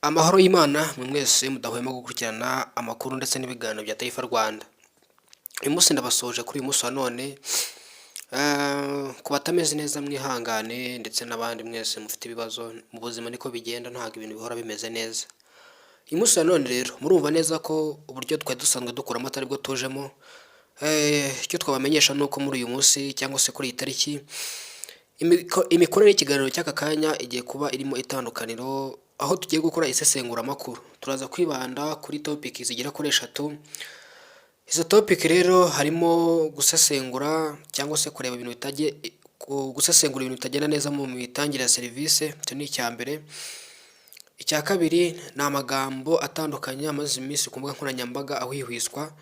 Amahoro y'Imana mwe mwese mudahwema gukurikirana amakuru ndetse n'ibiganiro bya Taifa Rwanda. Uyu munsi ndabasoje kuri uyu munsi wa none, ku batameze neza mwihangane ndetse n'abandi mwese mufite ibibazo mu buzima niko bigenda, ntabwo ibintu bihora bimeze neza. Uyu munsi wa none rero murumva neza ko uburyo twari dusanzwe dukuramo atari bwo tujemo. Icyo twabamenyesha ni uko muri uyu munsi cyangwa se kuri iyi tariki imikorere y'ikiganiro cy'aka kanya igiye kuba irimo itandukaniro, aho tugiye gukora isesenguramakuru. Turaza kwibanda kuri topic zigera kuri 3. Izo topic rero harimo gusesengura cyangwa se kureba ibintu gusesengura ibintu bitagenda neza mu mitangire ya serivisi. Icyo ni icya mbere. Icya kabiri ni amagambo atandukanye amaze iminsi ku mbuga nkoranyambaga ahwihwiswa,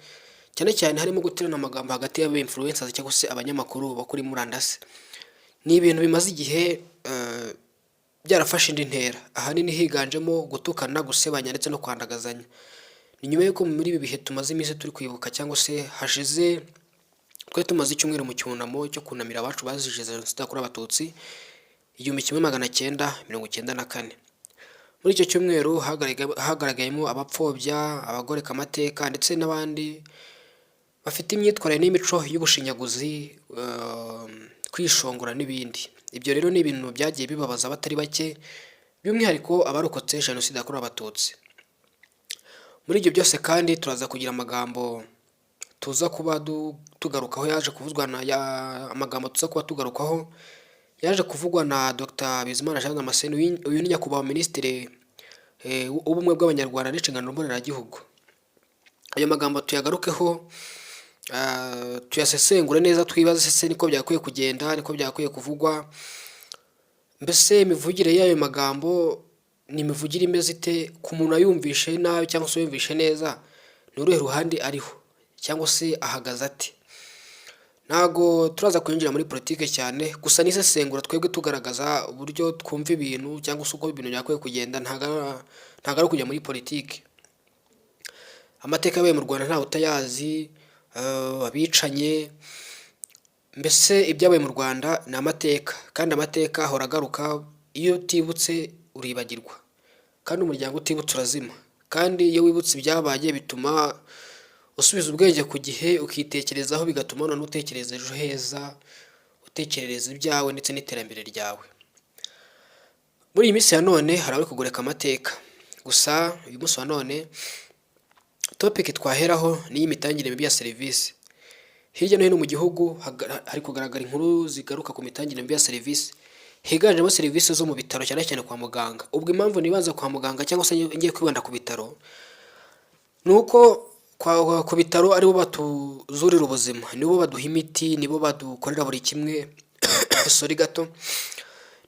cyane cyane harimo guterana amagambo hagati y'aba influencers cyangwa se abanyamakuru bakuri murandasi. Ni ibintu bimaze igihe byarafashe indi ntera, ahanini higanjemo gutukana, gusebanya ndetse no kwandagazanya. Ni nyuma y'uko muri ibi bihe tumaze iminsi turi kwibuka cyangwa se hashize twari tumaze icyumweru mu cyunamo cyo kunamira abacu bazize Jenoside yakorewe Abatutsi 1994. Muri icyo cyumweru hagaragayemo abapfobya, abagoreka amateka ndetse n'abandi bafite imyitwarire n'imico y'ubushinyaguzi, kwishongora n'ibindi. Ibyo rero ni ibintu byagiye bibabaza abatari bake, by'umwihariko abarokotse Jenoside yakorewe Abatutsi. Muri ibyo byose kandi turaza kugira amagambo tuza kuba tugarukaho yaje kuvugwa na Dr. Bizimana Jean Damascene. Uyu ni nyakubahwa Minisitiri w'ubumwe bw'Abanyarwanda n'inshingano mboneragihugu. Ayo magambo tuyagarukeho, tuyasesengure neza, twibaze se niko byakwiye kugenda, niko byakwiye kuvugwa. Mbese imivugire y'ayo magambo ni imivugire imeze ite ku muntu ayumvishe nabi cyangwa se yumvishe neza? Ni uruhe ruhande ariho cyangwa se ahagaze ati? Ntago turaza kwinjira muri politike cyane, gusa n'isesengura twebwe tugaragaza uburyo twumva ibintu cyangwa se uko ibintu byakwiye kugenda, ntago ari kujya muri politike. Amateka yabaye mu Rwanda ntawe utayazi, abicanye, mbese ibyabaye mu Rwanda ni amateka, kandi amateka ahora agaruka. Iyo utibutse uribagirwa, kandi umuryango utibutse urazima. Kandi iyo wibutse ibyabaye bituma usubiza ubwenge ku gihe, ukitekerezaho, bigatuma none utekereza ejo heza, utekerereza ibyawe ndetse n'iterambere ryawe. Muri iyi minsi ya none hari abari kugoreka amateka, gusa uyu munsi wa none topic twaheraho ni imitangire mibi ya serivisi. Hirya no hino mu gihugu hari kugaragara inkuru zigaruka ku mitangire mibi ya serivisi, higanjemo serivisi zo mu bitaro cyane cyane kwa muganga. Ubwo impamvu nibaza kwa muganga cyangwa se ngiye kwibanda ku bitaro, nuko ku bitaro aribo batuzurira ubuzima, nibo baduha imiti, nibo badukorera buri kimwe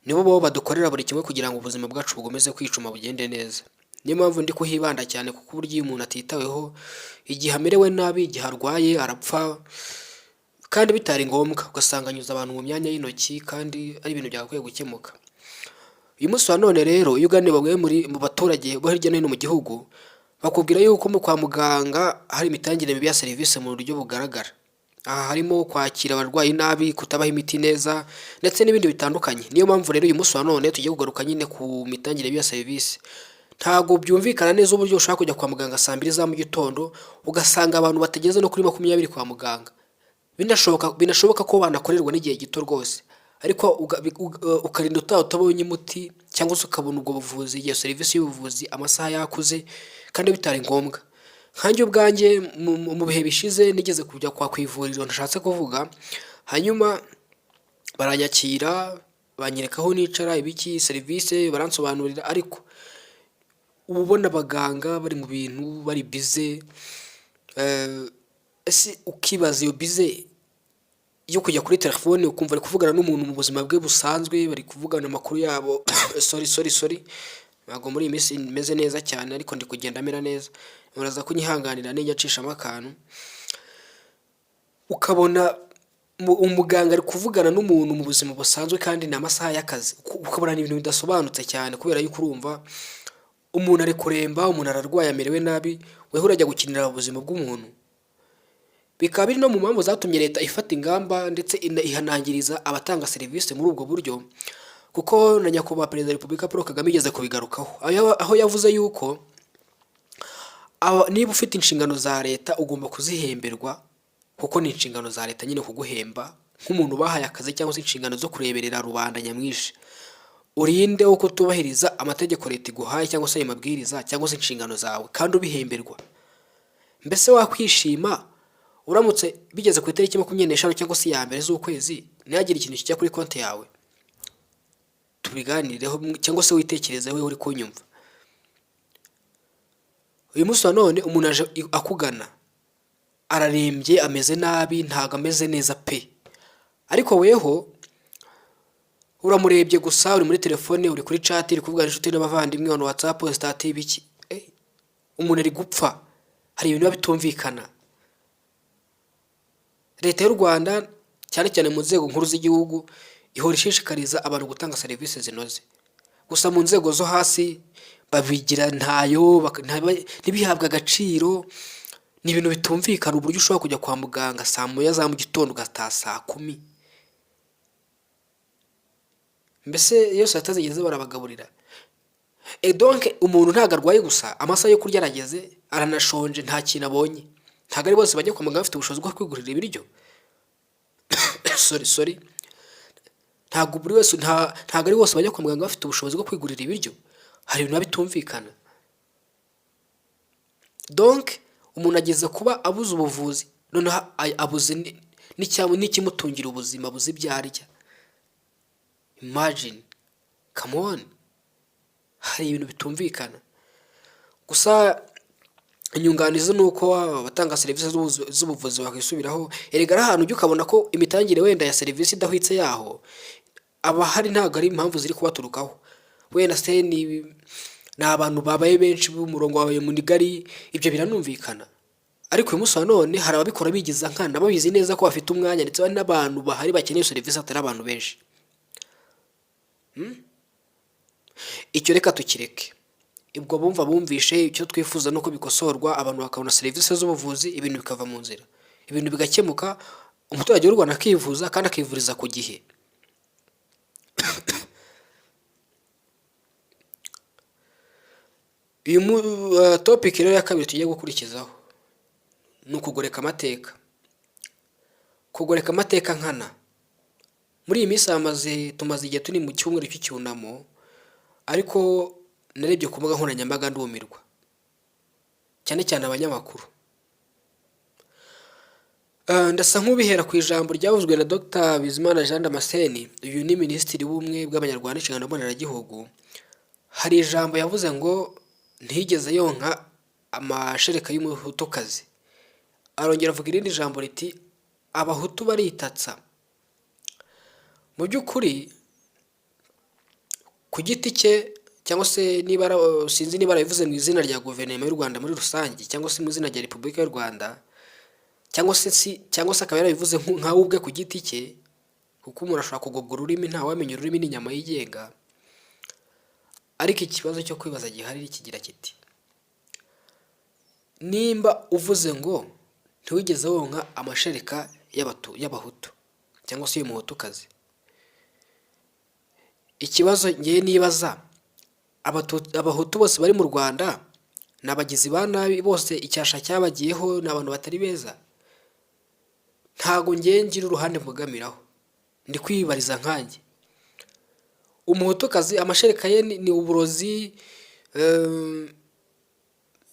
nibo badukorera buri kimwe kugira ngo ubuzima bwacu bugomeze kwicuma bugende neza. Niyo mpamvu ndi kuhibanda cyane, kuko uburyo iyo umuntu atitaweho, igihe amerewe nabi, igihe arwaye arapfa, kandi bitari ngombwa, ugasanga anyuza abantu mu myanya y'intoki kandi ari ibintu byakwiye gukemuka. Uyu munsi wa none rero iyo uganiye bamwe mu baturage bo hirya no hino mu gihugu, bakubwira yuko kwa muganga hari imitangire mibi ya serivisi mu buryo bugaragara. Aha harimo kwakira abarwayi nabi, kutabaha imiti neza ndetse n'ibindi bitandukanye. Niyo mpamvu rero uyu munsi wa none tugiye kugaruka nyine ku mitangire mibi ya serivisi. Ntago byumvikana neza uburyo ushaka kujya kwa muganga saa 2 za mu gitondo ugasanga abantu batageze no kuri 20 kwa muganga. Binashoboka ko banakorerwa n'igihe gito rwose, ariko ukarinda utabonye umuti cyangwa se ukabona ubwo buvuzi, iyo serivisi y'ubuvuzi amasaha yakuze kandi bitari ngombwa. Nkanjye ubwanjye mu bihe bishize nigeze kujya kwa kwivuriro ndashatse kuvuga, hanyuma baranyakira, banyereka aho nicara, ibiki serivisi baransobanurira, ariko ubona abaganga bari mu bintu bari bize. Ese ukibaza iyo bize yo kujya kuri telefone ukumva ari kuvugana n'umuntu mu buzima bwe busanzwe, bari kuvugana amakuru yabo. sorry ntabwo muri iyi minsi meze neza cyane, ariko ndi kugenda mera neza, muraza kunyihanganira nijya acishamo akantu. Ukabona umuganga ari kuvugana n'umuntu mu buzima busanzwe kandi ni amasaha y'akazi, ukabona ni ibintu bidasobanutse cyane, kubera yuko urumva umuntu ari kuremba, umuntu ararwaye, amerewe nabi, weho urajya gukinira ubuzima bw'umuntu. Bikaba biri no mu mpamvu zatumye leta ifata ingamba ndetse ihanangiriza abatanga serivisi muri ubwo buryo, kuko na nyakubahwa perezida wa repubulika Paul Kagame igeze kubigarukaho aho yavuze yuko niba ufite inshingano za leta ugomba kuzihemberwa, kuko ni inshingano za leta nyine kuguhemba nk'umuntu bahaye akazi cyangwa se inshingano zo kureberera rubanda nyamwinshi. Urinde wo kutubahiriza amategeko leta iguhaye cyangwa se ayo mabwiriza cyangwa se inshingano zawe kandi ubihemberwa. Mbese wakwishima uramutse bigeze ku itariki 25 cyangwa se ya mbere z'ukwezi ntihagire ikintu kijya kuri konti yawe? Tubiganireho cyangwa se witekerezeho uri kunyumva. Uyu munsi wa none umuntu aje akugana ararembye, ameze nabi, ntago ameze neza pe, ariko weho uramurebye gusa, uri muri telefone, uri kuri chat, uri kuvugana inshuti n'abavandimwe on WhatsApp, stat ibiki, umuntu ari gupfa. Hari ibintu bitumvikana. Leta y'u Rwanda cyane cyane mu nzego nkuru z'igihugu ihora ishishikariza abantu gutanga serivisi zinoze, gusa mu nzego zo hasi babigira ntayo, ntibihabwa agaciro. Ni ibintu bitumvikana uburyo ushobora kujya kwa muganga saa 9 za mu gitondo ugataha saa 10. Mbese iyo saa 6 zigeze barabagaburira? Donc umuntu ntago arwaye gusa, amasaha yo kurya arageze, aranashonje, nta kintu abonye. Ntago ari bose bajya kwa muganga bafite ubushobozi bwo kwigurira ibiryo. sorry ntago buri wese ntago ari bose bajya kwa muganga bafite ubushobozi bwo kwigurira ibiryo. Hari ibintu bitumvikana. Donc umuntu ageze kuba abuze ubuvuzi, none abuze n'ikimutungira ubuzima, abuze ibyarya. Imagine, come on. Hari ibintu bitumvikana. Gusa inyunganizi nuko abatanga serivisi z'ubuvuzi bakisubiraho. Erega ahantu ujye ukabona ko imitangire wenda ya serivisi idahwitse yaho aba hari ntago ari impamvu ziri kubaturukaho. Wenda se ni abantu babaye benshi b'umurongo wawe munigari, ibyo biranumvikana. Ariko uyu munsi wa none hari ababikora bigiza nkana, babizi neza ko bafite umwanya ndetse n'abantu bahari bakeneye serivisi atari abantu benshi. Icyo reka tukireke. Ibwo bumvishe icyo twifuza nuko bikosorwa, abantu bakabona serivisi z'ubuvuzi, ibintu bikava mu nzira, ibintu bigakemuka, umuturage w'u Rwanda akivuza kandi akivuriza ku gihe. Uyu topic rero ya kabiri tugiye gukurikizaho ni ukugoreka amateka. Kugoreka amateka nkana. Muri iyi minsi tumaze igihe turi mu cyumweru cy'icyunamo, ariko narebye ku mbuga nkoranyambaga ndumirwa, cyane cyane abanyamakuru. Ndasa nk'ubihera ku ijambo ryavuzwe na Dr. Bizimana Jean Damascene, uyu ni Minisitiri w'Ubumwe bw'Abanyarwanda n'Inshingano Mboneragihugu. Hari ijambo yavuze ngo ntigeze yonka amashereka y'umuhutukazi. Arongera avuga irindi jambo riti abahutu baritatsa. Mu by'ukuri ku giti cye, cyangwa se sinzi niba arabivuze mu izina rya guverinoma y'u Rwanda muri rusange, cyangwa se mu izina rya Repubulika y'u Rwanda, cyangwa se akaba yarabivuze nkawe ubwe ku giti cye, kuko umuntu ashobora kugobwa ururimi, ntawamenya ururimi n'inyama yigenga. Ariko ikibazo cyo kwibaza gihari kigira kiti, nimba uvuze ngo ntiwigeze wonka amashereka y'abahutu cyangwa se y'umuhutukazi, ikibazo ngiye nibaza, abahutu bose bari mu Rwanda n'abagizi ba nabi bose, icyasha cyabagiyeho n'abantu batari beza? Ntago ngiye ngira uruhande mvugamiraho, ndi kwibariza nkanjye. Umuhutukazi amashereka ye ni uburozi,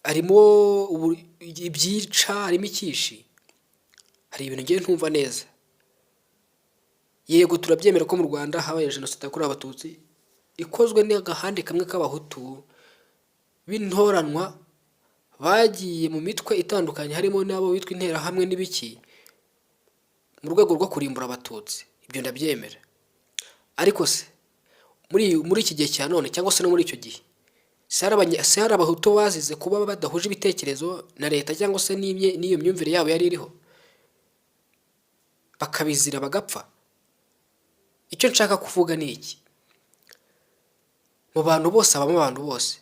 harimo ibyica, harimo ikishi. Hari ibintu ngiye ntumva neza. Yego turabyemera ko mu Rwanda habaye jenoside yakorewe Abatutsi, ikozwe n'agahande kamwe k'abahutu b'intoranwa bagiye mu mitwe itandukanye, harimo n'abo bitwa interahamwe n'ibiki, mu rwego rwo kurimbura Abatutsi. Ibyo ndabyemera. Ariko se muri iki gihe cya none, cyangwa se no muri icyo gihe, hari abahutu bazize kuba badahuje ibitekerezo na leta cyangwa se n'iyo myumvire yabo yari iriho, bakabizira bagapfa? Icyo nshaka kuvuga ni iki: mu bantu bose habamo abantu bose.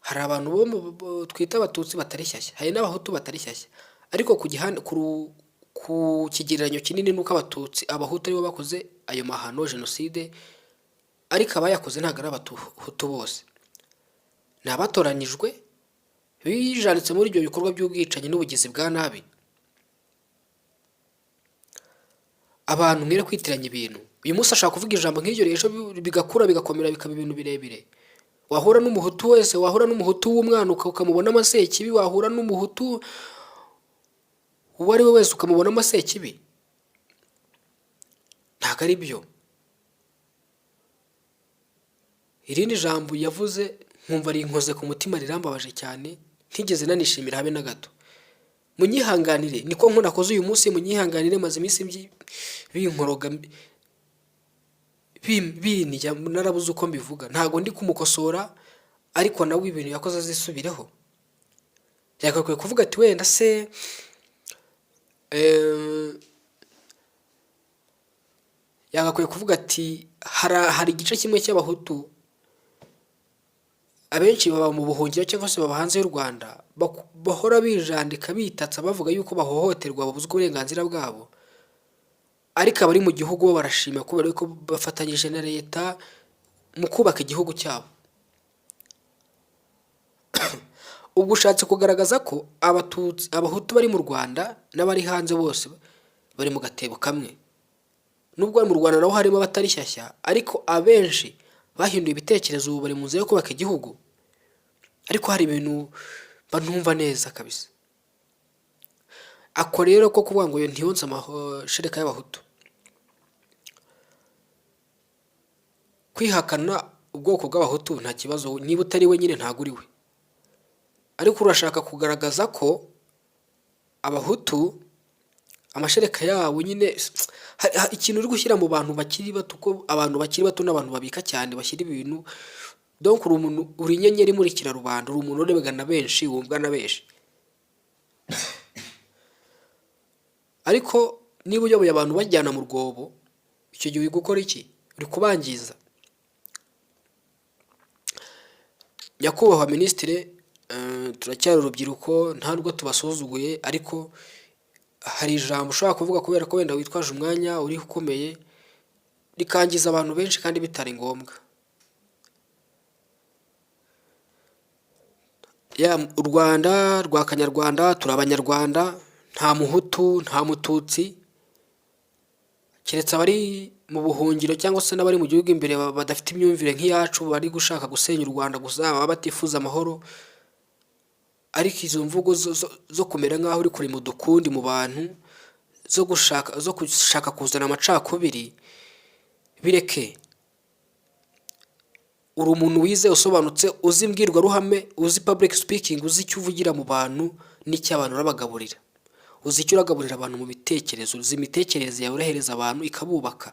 Hari abantu twita Abatutsi batari shyashya, hari n'abahutu batari shyashya, ariko ku kigereranyo kinini nuko abahutu aribo bakoze ayo mahano, jenoside ariko abayakoze ntabwo ari abahutu bose, ni abatoranyijwe bijanditse muri ibyo bikorwa by'ubwicanyi n'ubugizi bwa nabi. Abantu mwere kwitiranya ibintu. Uyu munsi ashaka kuvuga ijambo nk'iryo rero bigakura bigakomera bikaba ibintu birebire. Wahura n'umuhutu wese, wahura n'umuhutu w'umwana ukamubona amasekibi, wahura n'umuhutu uwo ari we wese ukamubona amasekibi, ntabwo ari byo. Irindi jambo yavuze nkumva rinkoze ku mutima, rirambabaje cyane, ntigeze nanishimira habe na gato. Munyihanganire, niko nakoze uyu munsi, munyihanganire, maze iminsi binkoroga binijya narabuze uko mbivuga. Ntago ndi kumukosora, ariko nawe ibintu yakoze azisubireho. Yagakwiye kuvuga ati wenda se yagakwiye kuvuga ati hari igice kimwe cy'abahutu abenshi baba mu buhungiro cyangwa se baba hanze y'u Rwanda, bahora bijandika bitatsa bavuga yuko bahohoterwa, babuzwa uburenganzira bwabo, ariko abari mu gihugu bo barashima kubera ko bafatanyije na leta mu kubaka igihugu cyabo. Ubwo ushatse kugaragaza ko abahutu bari mu Rwanda n'abari hanze bose bari mu gatebo kamwe. Nubwo mu Rwanda naho harimo abatari shyashya, ariko abenshi bahinduye ibitekerezo, ubu bari mu nzira yo kubaka igihugu. Ariko hari ibintu bantumva neza kabisa. Ako rero ko kuvuga ngo ntiyonse amashereka y'abahutu, kwihakana ubwoko bw'abahutu nta kibazo, niba utari we nyine ntabwo uri we. Ariko urashaka kugaragaza ko abahutu amashereka yabo nyine ikintu uri gushyira mu bantu bakiri bato, ko abantu bakiri bato n'abantu babika cyane bashyira ibintu. Donc uri inyenyeri imurikira rubanda, uri umuntu urebwa na benshi, wumvwa na benshi. Ariko niba uyoboye abantu bajyana mu rwobo, icyo gihe uri gukora iki? Uri kubangiza. Nyakubahwa Minisitiri, turacyari urubyiruko, nta nubwo tubasuzuguye, ariko hari ijambo ushobora kuvuga kubera ko wenda witwaje umwanya uri ukomeye, rikangiza abantu benshi kandi bitari ngombwa. U Rwanda rwa Kanyarwanda, turi abanyarwanda, nta muhutu nta mututsi, keretse abari mu buhungiro cyangwa se n'abari mu gihugu imbere badafite imyumvire nk'iyacu, bari gushaka gusenya u Rwanda gusa, baba batifuza amahoro. Ariko izo mvugo zo kumera nk'aho uri kuri mu dukundi mu bantu, zo gushaka kuzana amacakubiri, bireke. Uri umuntu wize, usobanutse, uzi imbwirwaruhame, uzi public speaking, uzi icyo uvugira mu bantu n'icyo abantu urabagaburira, uzi icyo uragaburira abantu mu bitekerezo, uzi imitekerereze yawe urehereza abantu ikabubaka.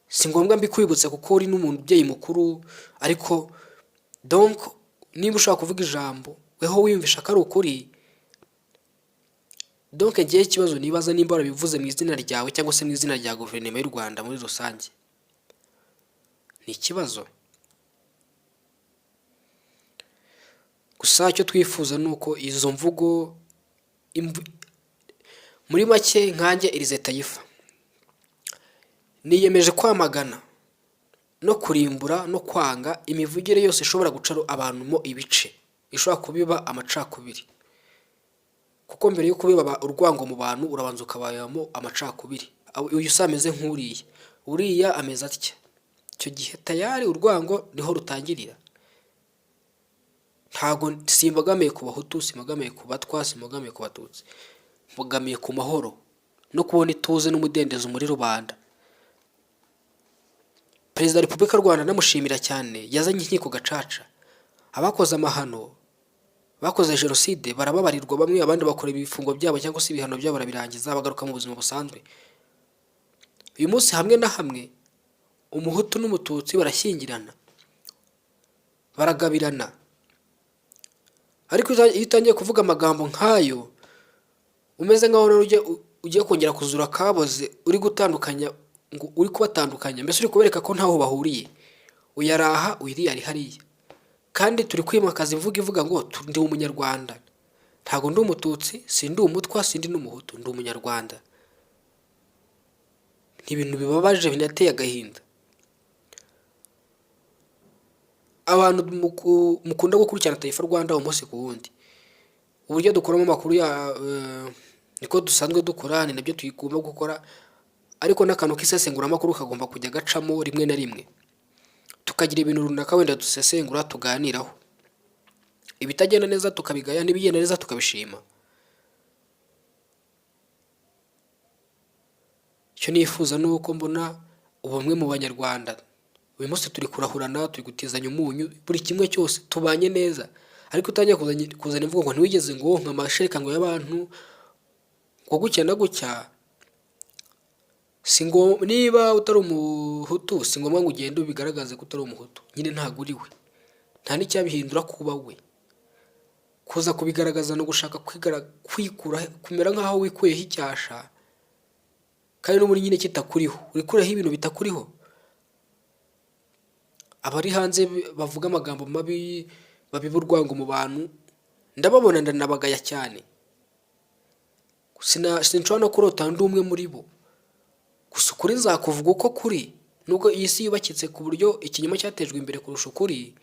Si ngombwa mbikwibutse kuko uri n'umuntu ubyeyi mukuru, ariko donc niba ushaka kuvuga ijambo weho wiyumvisha ko ari ukuri, donc ngiye ikibazo nibaza nimba warabivuze mu izina ryawe cyangwa se mu izina rya guverinoma y'u Rwanda muri rusange, ni ikibazo. Gusa icyo twifuza ni uko izo mvugo muri make nkanjye Elyse Taifa niyemeje kwamagana no kurimbura no kwanga imivugire yose ishobora guca abantu mo ibice, ishobora kubiba amacakubiri. Kuko mbere yo kubiba urwango mu bantu urabanza ukabayamo amacakubiri. Uyu usameze nk'uriya, uriya ameze atya, icyo gihe tayari urwango niho rutangirira. Ntago simbagamiye ku bahutu, simbagamiye ku batwa, simbagamiye ku batutsi, mbogamiye ku mahoro no kubona ituze n'umudendezo muri rubanda. Perezida wa Repubulika y'u Rwanda namushimira cyane, yazanye inkiko gacaca. Abakoze amahano, bakoze jenoside barababarirwa, bamwe abandi bakora ibifungo byabo cyangwa se ibihano byabo barabirangiza, bagaruka mu buzima busanzwe. Uyu munsi hamwe na hamwe umuhutu n'umututsi barashyingirana, baragabirana. Ariko iyo utangiye kuvuga amagambo nk'ayo, umeze nk'aho ugiye kongera kuzura kaboze, uri gutandukanya, ngo uri kubatandukanya, mbese uri kubereka ko ntaho bahuriye. Uyaraha uyiri ari hariya, kandi turi kwimakaza imvugo ivuga ngo ndi umunyarwanda. Ntago ndi umututsi, sindi umutwa, sindi n'umuhutu, ndi umunyarwanda. Ibintu bibabaje binateye agahinda. abantu mukunda gukurikirana Taifa Rwanda umunsi ku wundi, uburyo dukoramo amakuru niko dusanzwe dukora, ni nabyo tugomba gukora, ariko n'akantu k'isesenguramakuru kagomba kujya gacamo rimwe na rimwe, tukagira ibintu runaka wenda dusesengura tuganiraho, ibitagenda neza tukabigaya, n'ibigenda neza tukabishima. Icyo nifuza ni uko mbona ubumwe mu banyarwanda. Uyu munsi turi kurahurana, turi gutizanya umunyu, buri kimwe cyose tubanye neza, ariko utangiye kuzana imvugo ngo ntiwigeze ngo nka mashereka ngo y'abantu ngo gutya na gutya, niba utari umuhutu si ngombwa ngo ugende ubigaragaze ko utari umuhutu, nyine ntabwo uri we, nta n'icyabihindura kuba we. Kuza kubigaragaza no gushaka kwikura, kumera nk'aho wikuyeho icyasha, kandi no muri nyine kitakuriho, urikureho ibintu bitakuriho. Abari hanze bavuga amagambo mabi, babiba urwango mu bantu, ndababona ndanabagaya cyane. Sinshobora no kurota ndi umwe muri bo, gusa ukuri nzakuvuga uko kuri, nubwo iyi si yubakitse ku buryo ikinyoma cyatejwe imbere kurusha ukuri.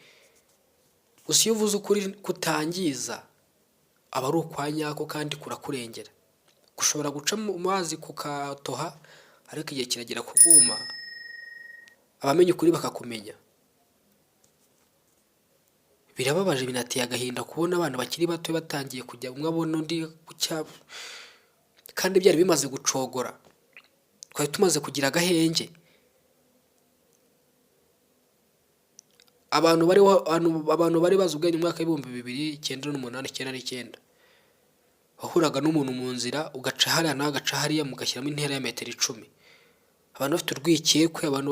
Gusa iyo uvuze ukuri kutangiza, aba ari ukwanyako kandi kurakurengera. Gushobora guca mu mazi kukatoha, ariko igihe kiragera kuguma, abamenye ukuri bakakumenya. Birababaje, binateye agahinda kubona abantu bakiri bato batangiye kujya umwe abona undi gucya, kandi byari bimaze gucogora, twari tumaze kugira agahenge. Abantu bari bazi ubwenge mu mwaka w'ibihumbi 2008, 2009, wahuraga n'umuntu mu nzira ugaca hariya nawe agaca hariya, mugashyiramo intera ya metero 10. Abantu bafite urwikekwe, abantu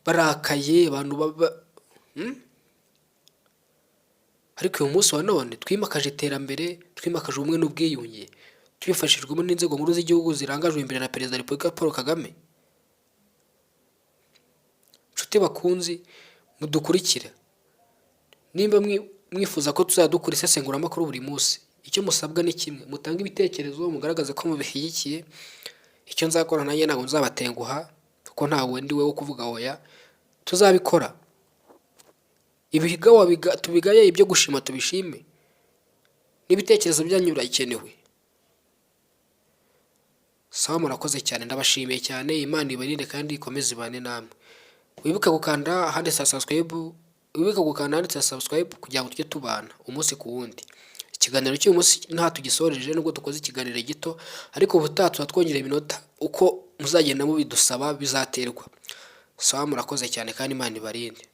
barakaye, abantu ariko uyu munsi wa none twimakaje iterambere, twimakaje ubumwe n'ubwiyunge, twifashijwemo n'inzego nkuru z'igihugu zirangajwe imbere na Perezida wa Repubulika Paul Kagame. Nshuti bakunzi, mudukurikira, nimba mwifuza ko tuzadukora isesenguramakuru buri munsi, icyo musabwa ni kimwe: mutange ibitekerezo, mugaragaze ko mubishyigikiye. Icyo nzakora nanjye ntabwo nzabatenguha, kuko ntawe ndi we wo kuvuga oya, tuzabikora. Ibihiga tubigaye, ibyo gushima tubishime, n'ibitekerezo byanyu birakenewe. Sawa, murakoze cyane, ndabashimiye cyane. Imana ibarinde kandi ikomeze ibane namwe. Wibuke gukanda handitse subscribe kugira ngo tujye tubana umunsi ku wundi. Ikiganiro cy'uyu munsi nta tugisoreje, nubwo dukoze ikiganiro gito, ariko ubutaha twongera iminota, uko muzagenda mubidusaba bizaterwa. Sawa, murakoze cyane kandi Imana ibarinde.